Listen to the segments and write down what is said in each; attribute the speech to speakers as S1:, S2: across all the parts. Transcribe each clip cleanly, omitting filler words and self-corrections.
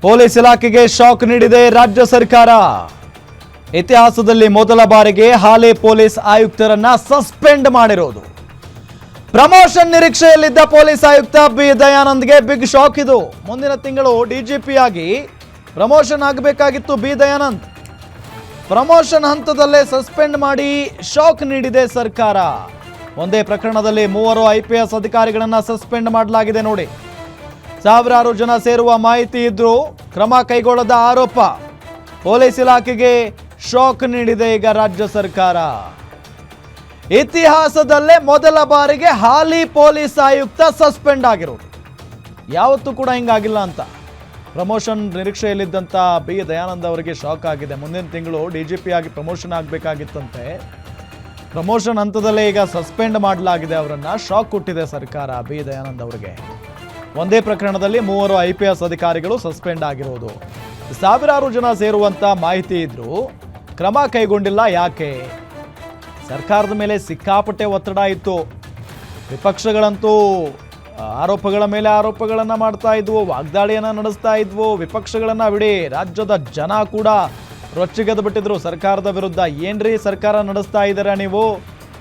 S1: Police ಇಲಾಖೆಗೆ shock ನೀಡಿದೆ ರಾಜ್ಯ ಸರ್ಕಾರ. ಇತಿಹಾಸದಲ್ಲಿ ಮೊದಲ ಬಾರಿಗೆ ಹಾಲಿ ಪೊಲೀಸ್ ಆಯುಕ್ತರನ್ನ ಸಸ್ಪೆಂಡ್ ಮಾಡಿರೋದು. ಪ್ರಮೋಷನ್ ನಿರೀಕ್ಷೆಯಲ್ಲಿದ್ದ ಪೊಲೀಸ್ ಆಯುಕ್ತ ಬಿ ದಯಾನಂದ್ಗೆ ಬಿಗ್ ಶಾಕ್ ಇದು. ಮುಂದಿನ ತಿಂಗಳು ಡಿಜಿಪಿ ಆಗಿ ಪ್ರಮೋಷನ್ ಆಗಬೇಕಾಗಿತ್ತು ಬಿ ದಯಾನಂದ್. ಪ್ರಮೋಷನ್ ಹಂತದಲ್ಲೇ ಸಸ್ಪೆಂಡ್ ಮಾಡಿ ಶಾಕ್ ನೀಡಿದೆ ಸರ್ಕಾರ. ಒಂದೇ ಪ್ರಕರಣದಲ್ಲಿ 3 IPS ಅಧಿಕಾರಿಗಳನ್ನ ಸಸ್ಪೆಂಡ್ ಮಾಡಲಾಗಿದೆ ನೋಡಿ. ಸಾವಿರಾರು ಜನ ಸೇರುವ ಮಾಹಿತಿ ಇದ್ರೂ ಕ್ರಮ ಕೈಗೊಳ್ಳದ ಆರೋಪ. ಪೊಲೀಸ್ ಇಲಾಖೆಗೆ ಶಾಕ್ ನೀಡಿದೆ ಈಗ ರಾಜ್ಯ ಸರ್ಕಾರ. ಇತಿಹಾಸದಲ್ಲೇ ಮೊದಲ ಬಾರಿಗೆ ಹಾಲಿ ಪೊಲೀಸ್ ಆಯುಕ್ತ ಸಸ್ಪೆಂಡ್ ಆಗಿರೋದು. ಯಾವತ್ತೂ ಕೂಡ ಹಿಂಗಾಗಿಲ್ಲ ಅಂತ. ಪ್ರಮೋಷನ್ ನಿರೀಕ್ಷೆಯಲ್ಲಿದ್ದಂಥ ಬಿ ದಯಾನಂದ್ ಅವರಿಗೆ ಶಾಕ್ ಆಗಿದೆ. ಮುಂದಿನ ತಿಂಗಳು DGP ಆಗಿ ಪ್ರಮೋಷನ್ ಆಗಬೇಕಾಗಿತ್ತಂತೆ. ಪ್ರಮೋಷನ್ ಹಂತದಲ್ಲೇ ಈಗ ಸಸ್ಪೆಂಡ್ ಮಾಡಲಾಗಿದೆ ಅವರನ್ನ. ಶಾಕ್ ಕೊಟ್ಟಿದೆ ಸರ್ಕಾರ ಬಿ ದಯಾನಂದ್ ಅವರಿಗೆ. ಒಂದೇ ಪ್ರಕರಣದಲ್ಲಿ 3 IPS ಅಧಿಕಾರಿಗಳು ಸಸ್ಪೆಂಡ್ ಆಗಿರೋದು. ಸಾವಿರಾರು ಜನ ಸೇರುವಂತ ಮಾಹಿತಿ ಇದ್ರೂ ಕ್ರಮ ಕೈಗೊಂಡಿಲ್ಲ. ಯಾಕೆ? ಸರ್ಕಾರದ ಮೇಲೆ ಸಿಕ್ಕಾಪಟ್ಟೆ ಒತ್ತಡ ಇತ್ತು. ವಿಪಕ್ಷಗಳಂತೂ ಆರೋಪಗಳ ಮೇಲೆ ಆರೋಪಗಳನ್ನ ಮಾಡ್ತಾ ಇದ್ವು, ವಾಗ್ದಾಳಿಯನ್ನ ನಡೆಸ್ತಾ ಇದ್ವು. ವಿಪಕ್ಷಗಳನ್ನ ಬಿಡಿ, ರಾಜ್ಯದ ಜನ ಕೂಡ ರೊಚ್ಚಿಗೆದ್ದು ಬಿಟ್ಟಿದ್ರು ಸರ್ಕಾರದ ವಿರುದ್ಧ. ಏನ್ರಿ ಸರ್ಕಾರ ನಡೆಸ್ತಾ ಇದ್ದೀರಾ ನೀವು?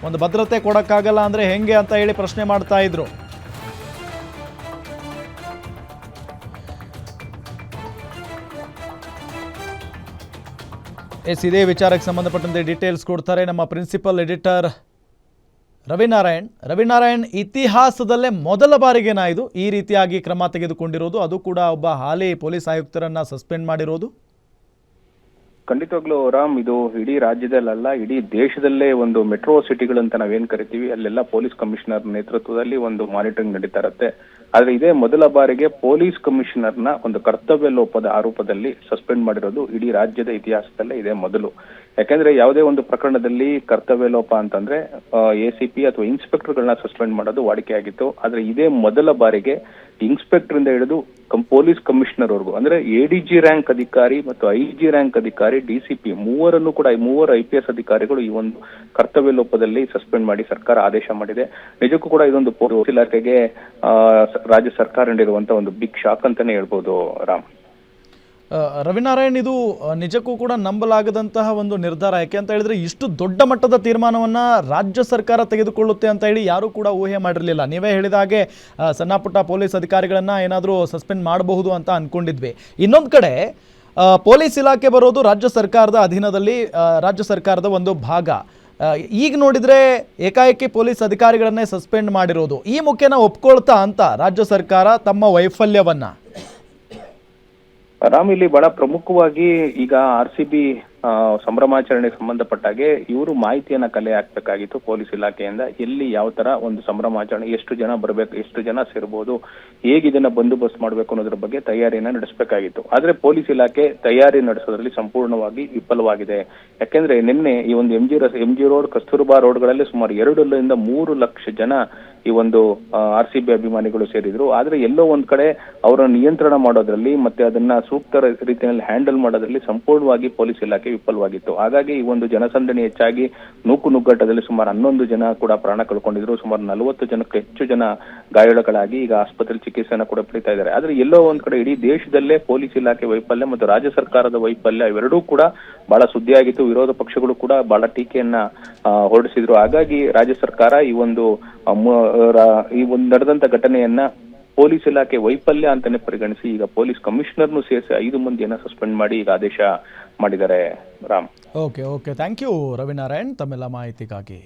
S1: ಒಂದು ಭದ್ರತೆ ಕೊಡಕ್ಕಾಗಲ್ಲ ಅಂದ್ರೆ ಹೆಂಗೆ ಅಂತ ಹೇಳಿ ಪ್ರಶ್ನೆ ಮಾಡ್ತಾ ಇದ್ರು. ಇದೇ ವಿಚಾರಕ್ಕೆ ಸಂಬಂಧಪಟ್ಟಂತೆ ಡೀಟೇಲ್ಸ್ ಕೊಡ್ತಾರೆ ನಮ್ಮ ಪ್ರಿನ್ಸಿಪಲ್ ಎಡಿಟರ್ ರವಿನಾರಾಯಣ್. ಇತಿಹಾಸದಲ್ಲೇ ಮೊದಲ ಬಾರಿಗೆನಾ ಇದು ಈ ರೀತಿಯಾಗಿ ಕ್ರಮ ತೆಗೆದುಕೊಂಡಿರೋದು? ಅದು ಕೂಡ ಒಬ್ಬ ಹಾಲಿ ಪೊಲೀಸ್ ಆಯುಕ್ತರನ್ನ ಸಸ್ಪೆಂಡ್ ಮಾಡಿರೋದು?
S2: ಖಂಡಿತವಾಗ್ಲೂ ರಾಮ್, ಇದು ಇಡೀ ರಾಜ್ಯದಲ್ಲ, ಇಡೀ ದೇಶದಲ್ಲೇ ಒಂದು ಮೆಟ್ರೋ ಸಿಟಿಗಳಂತ ನಾವೇನ್ ಕರಿತೀವಿ, ಅಲ್ಲೆಲ್ಲ ಪೊಲೀಸ್ ಕಮಿಷನರ್ ನೇತೃತ್ವದಲ್ಲಿ ಒಂದು ಮಾನಿಟರಿಂಗ್ ನಡೀತಾ ಇರುತ್ತೆ. ಆದ್ರೆ ಇದೇ ಮೊದಲ ಬಾರಿಗೆ ಪೊಲೀಸ್ ಕಮಿಷನರ್ನ ಒಂದು ಕರ್ತವ್ಯ ಲೋಪದ ಆರೋಪದಲ್ಲಿ ಸಸ್ಪೆಂಡ್ ಮಾಡಿರೋದು ಇಡೀ ರಾಜ್ಯದ ಇತಿಹಾಸದಲ್ಲೇ ಇದೇ ಮೊದಲು. ಯಾಕಂದ್ರೆ ಯಾವುದೇ ಒಂದು ಪ್ರಕರಣದಲ್ಲಿ ಕರ್ತವ್ಯ ಲೋಪ ಅಂತಂದ್ರೆ ACP ಅಥವಾ ಇನ್ಸ್ಪೆಕ್ಟರ್ಗಳನ್ನ ಸಸ್ಪೆಂಡ್ ಮಾಡೋದು ವಾಡಿಕೆಯಾಗಿತ್ತು. ಆದ್ರೆ ಇದೇ ಮೊದಲ ಬಾರಿಗೆ ಇನ್ಸ್ಪೆಕ್ಟರ್ ಇಂದ ಹಿಡಿದು ಪೊಲೀಸ್ ಕಮಿಷನರ್ ವರ್ಗೂ ಅಂದ್ರೆ ADG ರ್ಯಾಂಕ್ ಅಧಿಕಾರಿ ಮತ್ತು IG ರ್ಯಾಂಕ್ ಅಧಿಕಾರಿ, DCP ಮೂವರನ್ನು ಕೂಡ 3 IPS ಅಧಿಕಾರಿಗಳು ಈ ಒಂದು ಕರ್ತವ್ಯ ಲೋಪದಲ್ಲಿ ಸಸ್ಪೆಂಡ್ ಮಾಡಿ ಸರ್ಕಾರ ಆದೇಶ ಮಾಡಿದೆ. ನಿಜಕ್ಕೂ ಕೂಡ ಇದೊಂದು ಪೊಲೀಸ್ ಇಲಾಖೆಗೆ ರಾಜ್ಯ ಸರ್ಕಾರ ನೀಡಿರುವಂತಹ ಒಂದು ಬಿಗ್ ಶಾಕ್ ಅಂತಾನೆ ಹೇಳ್ಬೋದು ರಾಮ್.
S1: ರವಿನಾರಾಯಣ್, ಇದು ನಿಜಕ್ಕೂ ಕೂಡ ನಂಬಲಾಗದಂತಹ ಒಂದು ನಿರ್ಧಾರ. ಯಾಕೆ ಅಂತ ಹೇಳಿದ್ರೆ ಇಷ್ಟು ದೊಡ್ಡ ಮಟ್ಟದ ತೀರ್ಮಾನವನ್ನ ರಾಜ್ಯ ಸರ್ಕಾರ ತೆಗೆದುಕೊಳ್ಳುತ್ತೆ ಅಂತ ಹೇಳಿ ಯಾರು ಕೂಡ ಊಹೆ ಮಾಡಿರಲಿಲ್ಲ. ನೀವೇ ಹೇಳಿದ ಹಾಗೆ ಸಣ್ಣ ಪುಟ್ಟ ಪೊಲೀಸ್ ಅಧಿಕಾರಿಗಳನ್ನ ಏನಾದರೂ ಸಸ್ಪೆಂಡ್ ಮಾಡಬಹುದು ಅಂತ ಅನ್ಕೊಂಡಿದ್ವಿ. ಇನ್ನೊಂದು ಕಡೆ ಪೊಲೀಸ್ ಇಲಾಖೆ ಬರೋದು ರಾಜ್ಯ ಸರ್ಕಾರದ ಅಧೀನದಲ್ಲಿ, ರಾಜ್ಯ ಸರ್ಕಾರದ ಒಂದು ಭಾಗ. ಈಗ ನೋಡಿದ್ರೆ ಏಕಾಏಕಿ ಪೊಲೀಸ್ ಅಧಿಕಾರಿಗಳನ್ನೇ ಸಸ್ಪೆಂಡ್ ಮಾಡಿರೋದು. ಈ ಮುಖ್ಯನ ಒಪ್ಕೊಳ್ತಾ ಅಂತ ರಾಜ್ಯ ಸರ್ಕಾರ ತಮ್ಮ ವೈಫಲ್ಯವನ್ನ?
S2: ರಾಮ್, ಇಲ್ಲಿ ಬಹಳ ಪ್ರಮುಖವಾಗಿ ಈಗ RCB ಸಂಭ್ರಮಾಚರಣೆಗೆ ಸಂಬಂಧಪಟ್ಟಾಗೆ ಇವರು ಮಾಹಿತಿಯನ್ನ ಕಲೆ ಹಾಕ್ಬೇಕಾಗಿತ್ತು ಪೊಲೀಸ್ ಇಲಾಖೆಯಿಂದ. ಎಲ್ಲಿ ಯಾವ ತರ ಒಂದು ಸಂಭ್ರಮಾಚರಣೆ, ಎಷ್ಟು ಜನ ಬರ್ಬೇಕು, ಎಷ್ಟು ಜನ ಸೇರ್ಬೋದು, ಹೇಗೆ ಇದನ್ನ ಬಂದೋಬಸ್ತ್ ಮಾಡ್ಬೇಕು ಅನ್ನೋದ್ರ ಬಗ್ಗೆ ತಯಾರಿಯನ್ನ ನಡೆಸಬೇಕಾಗಿತ್ತು. ಆದ್ರೆ ಪೊಲೀಸ್ ಇಲಾಖೆ ತಯಾರಿ ನಡೆಸೋದ್ರಲ್ಲಿ ಸಂಪೂರ್ಣವಾಗಿ ವಿಫಲವಾಗಿದೆ. ಯಾಕೆಂದ್ರೆ ನಿನ್ನೆ ಈ ಒಂದು MG ರೋಡ್, ಕಸ್ತೂರ್ಬಾ ರೋಡ್ಗಳಲ್ಲಿ ಸುಮಾರು 2 ರಿಂದ 3 ಲಕ್ಷ ಜನ ಈ ಒಂದು RCB ಅಭಿಮಾನಿಗಳು ಸೇರಿದ್ರು. ಆದ್ರೆ ಎಲ್ಲೋ ಒಂದ್ ಕಡೆ ಅವರನ್ನು ನಿಯಂತ್ರಣ ಮಾಡೋದ್ರಲ್ಲಿ ಮತ್ತೆ ಅದನ್ನ ಸೂಕ್ತ ರೀತಿಯಲ್ಲಿ ಹ್ಯಾಂಡಲ್ ಮಾಡೋದ್ರಲ್ಲಿ ಸಂಪೂರ್ಣವಾಗಿ ಪೊಲೀಸ್ ಇಲಾಖೆ ವಿಫಲವಾಗಿತ್ತು. ಹಾಗಾಗಿ ಈ ಒಂದು ಜನಸಂದಣಿ ಹೆಚ್ಚಾಗಿ ನುಗ್ಗಟ್ಟದಲ್ಲಿ ಸುಮಾರು 11 ಜನ ಕೂಡ ಪ್ರಾಣ ಕಳ್ಕೊಂಡಿದ್ರು. ಸುಮಾರು 40 ಜನಕ್ಕೆ ಹೆಚ್ಚು ಜನ ಗಾಯಾಳುಗಳಾಗಿ ಈಗ ಆಸ್ಪತ್ರೆ ಚಿಕಿತ್ಸೆಯನ್ನು ಕೂಡ ಪಡಿತಾ ಇದ್ದಾರೆ. ಆದ್ರೆ ಎಲ್ಲೋ ಒಂದ್ ಕಡೆ ಇಡೀ ದೇಶದಲ್ಲೇ ಪೊಲೀಸ್ ಇಲಾಖೆ ವೈಫಲ್ಯ ಮತ್ತು ರಾಜ್ಯ ಸರ್ಕಾರದ ವೈಫಲ್ಯ ಇವೆರಡೂ ಕೂಡ ಬಹಳ ಸುದ್ದಿಯಾಗಿತ್ತು. ವಿರೋಧ ಪಕ್ಷಗಳು ಕೂಡ ಬಹಳ ಟೀಕೆಯನ್ನ ಹೊರಡಿಸಿದ್ರು. ಹಾಗಾಗಿ ರಾಜ್ಯ ಸರ್ಕಾರ ಈ ಒಂದು ನಡೆದಂತ ಘಟನೆಯನ್ನ ಪೊಲೀಸ್ ಇಲಾಖೆ ವೈಫಲ್ಯ ಅಂತಾನೆ ಪರಿಗಣಿಸಿ ಈಗ ಪೊಲೀಸ್ ಕಮಿಷನರ್ನು ಸೇರಿಸಿ 5 ಮಂದಿಯನ್ನ ಸಸ್ಪೆಂಡ್ ಮಾಡಿ ಈಗ ಆದೇಶ ಮಾಡಿದ್ದಾರೆ Ram.
S1: Okay, thank you Ravinarayan ತಮ್ಮೆಲ್ಲ ಮಾಹಿತಿಗಾಗಿ.